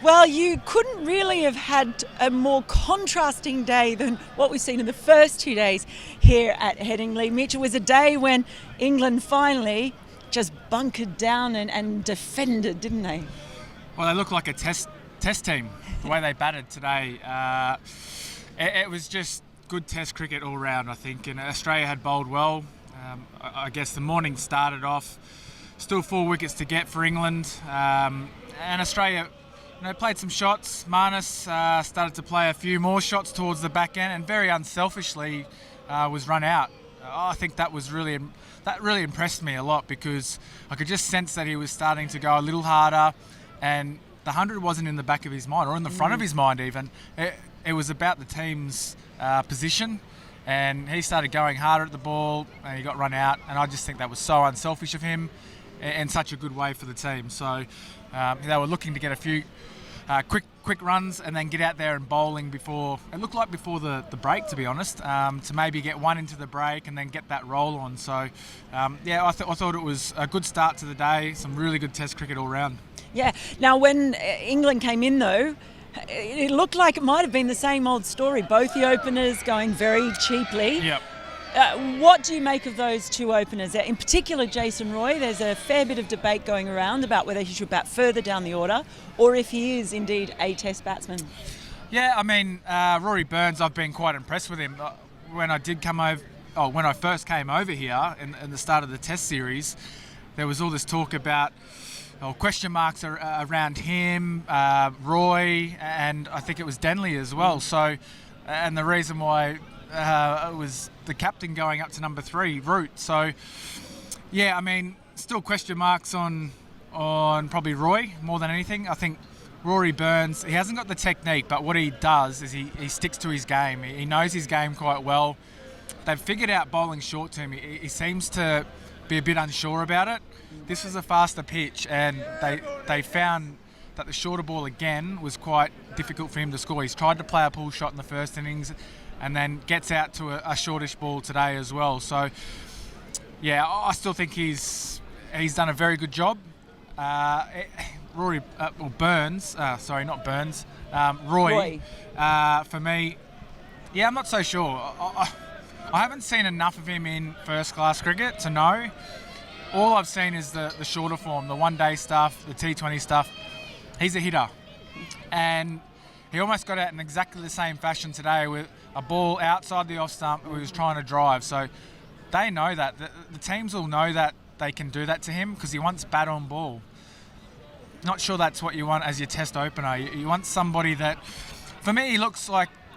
Well, you couldn't really have had a more contrasting day than what we've seen in the first 2 days here at Headingley. Mitch, it was a day when England finally just bunkered down and defended, didn't they? Well, they looked like a test team, the way they batted today. It was just good test cricket all round, I think, and Australia had bowled well. I guess the morning started off, still 4 wickets to get for England, and Australia played some shots. Marnus started to play a few more shots towards the back end and very unselfishly was run out. I think that really impressed me a lot, because I could just sense that he was starting to go a little harder, and the 100 wasn't in the back of his mind or in the front of his mind even. It was about the team's position, and he started going harder at the ball and he got run out, and I just think that was so unselfish of him in such a good way for the team. So they were looking to get a few quick runs and then get out there and bowling before the break, to be honest, to maybe get one into the break and then get that roll on. So I thought it was a good start to the day, some really good test cricket all round. Yeah. Now, when England came in, though, it looked like it might have been the same old story. Both the openers going very cheaply. Yep. What do you make of those two openers? In particular, Jason Roy, there's a fair bit of debate going around about whether he should bat further down the order or if he is indeed a test batsman. Yeah, I mean, Rory Burns, I've been quite impressed with him. When I first came over here in the start of the test series, there was all this talk about question marks around him, Roy, and I think it was Denley as well. So, and the reason why it was the captain going up to number 3, Root. So, yeah, I mean, still question marks on probably Roy more than anything. I think Rory Burns, he hasn't got the technique, but what he does is he sticks to his game. He knows his game quite well. They've figured out bowling short to him. He seems to be a bit unsure about it. This was a faster pitch, and they found that the shorter ball again was quite difficult for him to score. He's tried to play a pull shot in the first innings and then gets out to a shortish ball today as well. So, yeah, I still think he's done a very good job. Roy, for me, yeah, I'm not so sure. I haven't seen enough of him in first-class cricket to know. All I've seen is the shorter form, the one-day stuff, the T20 stuff. He's a hitter. And he almost got out in exactly the same fashion today with a ball outside the off stump who he was trying to drive. So they know that. The teams will know that they can do that to him because he wants bat on ball. Not sure that's what you want as your test opener. You want somebody that, for me, he looks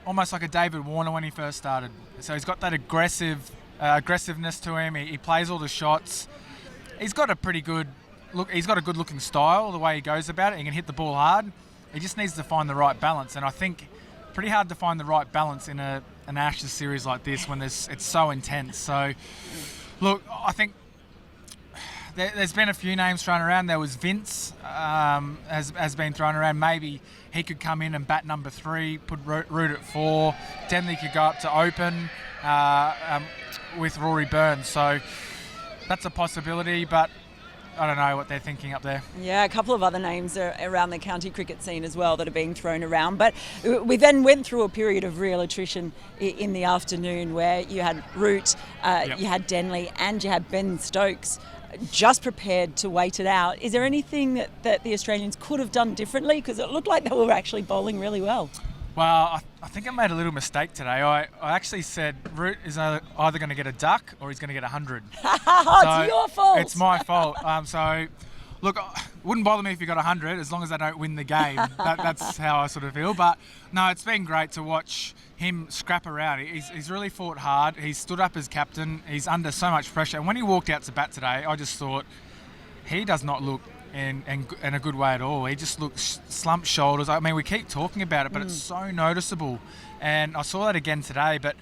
almost like a David Warner when he first started. So he's got that aggressiveness to him. He plays all the shots. He's got a pretty good look. He's got a good looking style, the way he goes about it. He can hit the ball hard. He just needs to find the right balance. And I think pretty hard to find the right balance in an Ashes series like this when it's so intense. So, look, I think there's been a few names thrown around. There was Vince has been thrown around. Maybe he could come in and bat number 3, put Root at 4. Denley could go up to open with Rory Burns. So that's a possibility, but I don't know what they're thinking up there. Yeah, a couple of other names are around the county cricket scene as well that are being thrown around. But we then went through a period of real attrition in the afternoon where you had Root, you had Denley, and you had Ben Stokes just prepared to wait it out. Is there anything that the Australians could have done differently? Because it looked like they were actually bowling really well. Well, I think I made a little mistake today. I actually said Root is either going to get a duck or he's going to get 100. It's your fault. It's my fault. So, look, it wouldn't bother me if you got 100 as long as they don't win the game. That's how I sort of feel. But, no, it's been great to watch him scrap around. He's really fought hard. He's stood up as captain. He's under so much pressure. And when he walked out to bat today, I just thought he does not look in a good way at all. He just looks slumped shoulders. I mean, we keep talking about it, but it's so noticeable. And I saw that again today. But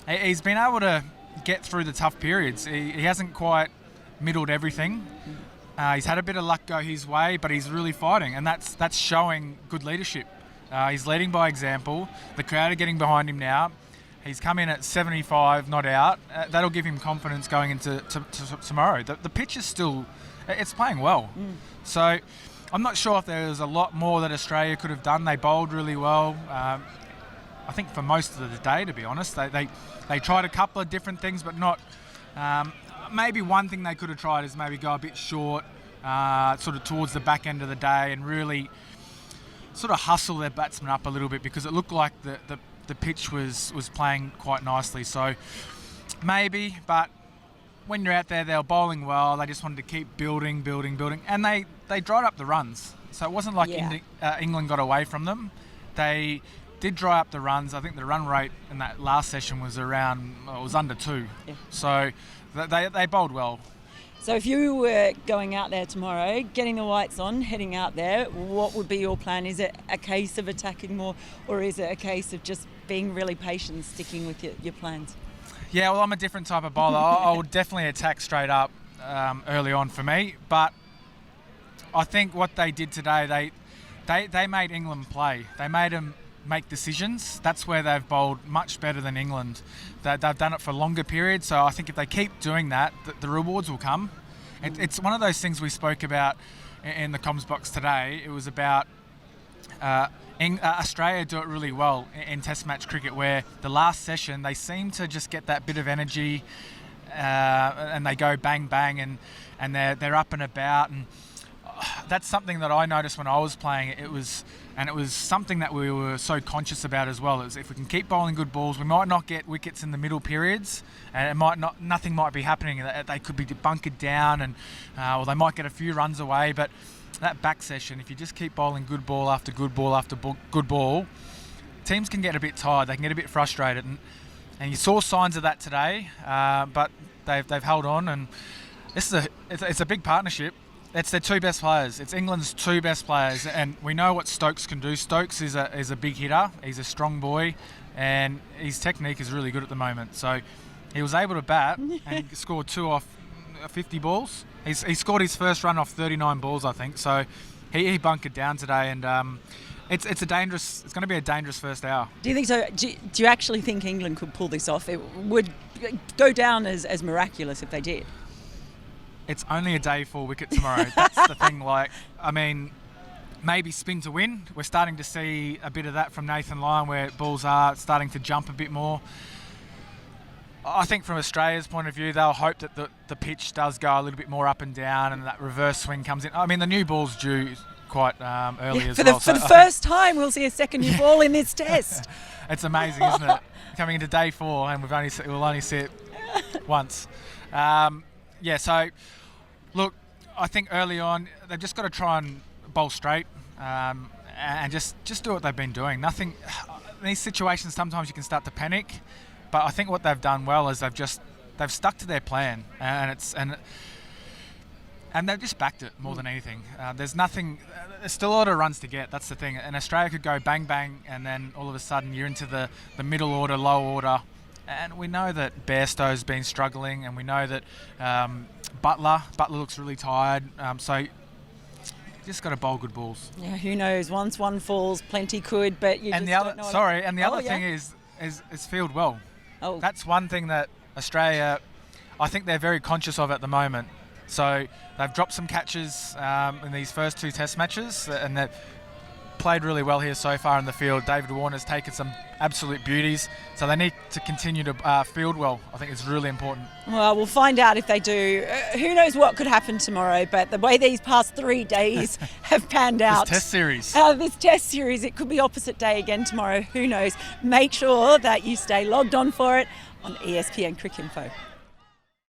he's been able to get through the tough periods. He hasn't quite middled everything. He's had a bit of luck go his way, but he's really fighting, and that's showing good leadership. He's leading by example. The crowd are getting behind him now. He's come in at 75, not out. That'll give him confidence going into tomorrow. The pitch is still... It's playing well. So I'm not sure if there was a lot more that Australia could have done. They bowled really well. I think for most of the day, to be honest, they tried a couple of different things, but not. Maybe one thing they could have tried is maybe go a bit short, sort of towards the back end of the day, and really sort of hustle their batsmen up a little bit, because it looked like the pitch was playing quite nicely. So maybe, but when you're out there, they were bowling well. They just wanted to keep building, and they dried up the runs. So it wasn't like England got away from them. They did dry up the runs. I think the run rate in that last session was around, it was under 2. Yeah. So they bowled well. So if you were going out there tomorrow, getting the whites on, heading out there, what would be your plan? Is it a case of attacking more, or is it a case of just being really patient, sticking with your plans? Yeah, well, I'm a different type of bowler. I would definitely attack straight up early on for me. But I think what they did today, they made England play. They made them make decisions. That's where they've bowled much better than England. They've done it for longer periods. So I think if they keep doing that, the rewards will come. It's one of those things we spoke about in the comms box today. It was about Australia do it really well in Test match cricket, where the last session they seem to just get that bit of energy and they go bang bang and they're up and about, and that's something that I noticed when I was playing. It was something that we were so conscious about as well. Is if we can keep bowling good balls, we might not get wickets in the middle periods, and nothing might be happening. They could be bunkered down, and or they might get a few runs away, but that back session, if you just keep bowling good ball after good ball after good ball, teams can get a bit tired. They can get a bit frustrated, and you saw signs of that today. But they've held on, and it's a big partnership. It's their 2 best players. It's England's 2 best players, and we know what Stokes can do. Stokes is a big hitter. He's a strong boy, and his technique is really good at the moment. So he was able to bat and score 2 off 50 balls. He scored his first run off 39 balls, I think. So he bunkered down today, and it's going to be a dangerous first hour. Do you think so? Do you actually think England could pull this off? It would go down as miraculous if they did. It's only a day for wicket tomorrow. That's the thing. Maybe spin to win. We're starting to see a bit of that from Nathan Lyon, where balls are starting to jump a bit more. I think from Australia's point of view, they'll hope that the pitch does go a little bit more up and down, and that reverse swing comes in. I mean, the new ball's due quite early as well. For the first time, we'll see a second new ball in this test. It's amazing, isn't it? Coming into day 4, and we'll only see it once. So look, I think early on they've just got to try and bowl straight and just do what they've been doing. Nothing. In these situations, sometimes you can start to panic. But I think what they've done well is they've stuck to their plan, and they've just backed it more than anything. There's still a lot of runs to get. That's the thing. And Australia could go bang bang, and then all of a sudden you're into the middle order, low order, and we know that Bairstow's been struggling, and we know that Butler looks really tired. So you just got to bowl good balls. Yeah, who knows? Once one falls, plenty could, but you. And the other thing is field well. Oh. That's one thing that Australia, I think they're very conscious of at the moment. So they've dropped some catches in these first 2 test matches, and they've played really well here so far in the field. David Warner's taken some absolute beauties, so they need to continue to field well. I think it's really important. Well, we'll find out if they do. Who knows what could happen tomorrow, but the way these past 3 days have panned out. This test series, it could be opposite day again tomorrow. Who knows? Make sure that you stay logged on for it on ESPN Cricinfo.